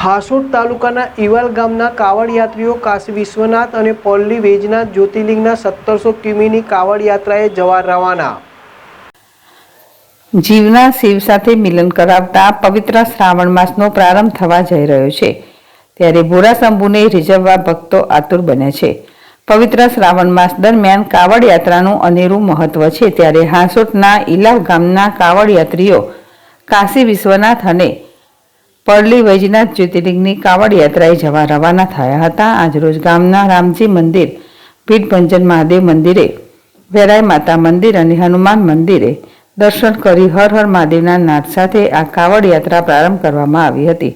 હાસોટ તાલુકાના ઈવાલ ગામના કાવડ યાત્રીઓ કાશી વિશ્વનાથ અને પલ્લી વૈજનાથ જ્યોતિર્લિંગના 1700 કિમીની કાવડ યાત્રાએ જવા રવાના। જીવના શિવ સાથે મિલન કરાવતા પવિત્ર શ્રાવણ માસનો પ્રારંભ થવા જઈ રહ્યો છે, ત્યારે ભોળા શંભુને રીઝવવા ભક્તો આતુર બને છે। પવિત્ર શ્રાવણ માસ દરમિયાન કાવડ યાત્રાનું અનેરું મહત્વ છે, ત્યારે હાસોટના ઈલાવ ગામના કાવડ યાત્રીઓ કાશી વિશ્વનાથ અને પલ્લી વૈજનાથ જ્યોતિર્લિંગની કાવડ યાત્રાએ જવા રવાના થયા હતા। આજરોજ ગામના રામજી મંદિર, ભીડભંજન મહાદેવ મંદિરે, વેરાઈ માતા મંદિર અને હનુમાન મંદિરે દર્શન કરી હર હર મહાદેવના નાદ સાથે આ કાવડ યાત્રા પ્રારંભ કરવામાં આવી હતી।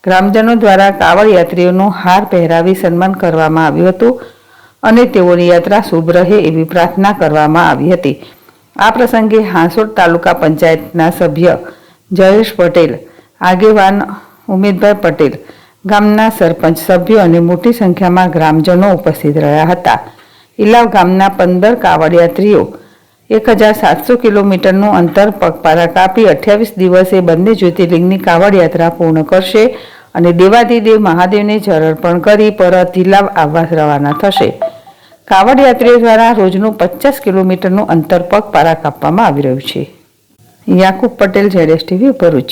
ગ્રામજનો દ્વારા કાવડ યાત્રીઓનો હાર પહેરાવી સન્માન કરવામાં આવ્યું હતું અને તેઓની યાત્રા શુભ રહે એવી પ્રાર્થના કરવામાં આવી હતી। આ પ્રસંગે હાંસોટ તાલુકા પંચાયતના સભ્ય જયેશ પટેલ, આગેવાન ઉમેદભાઈ પટેલ, ગામના સરપંચ સભ્યો અને મોટી સંખ્યામાં ગ્રામજનો ઉપસ્થિત રહ્યા હતા। ઈલાવ ગામના 15 કાવડ યાત્રીઓ 1700 કિલોમીટરનું અંતર પગપાળા કાપી 28 દિવસે બંને જ્યોતિર્લિંગની કાવડ યાત્રા પૂર્ણ કરશે અને દેવાધિદેવ મહાદેવને જળ અર્પણ કરી પરત ઈલાવ આવવા રવાના થશે। કાવડ યાત્રીઓ દ્વારા રોજનું 50 કિલોમીટરનું અંતર પગપાળા કાપવામાં આવી રહ્યું છે। યાકુબ પટેલ, ZSTV, ભરૂચ।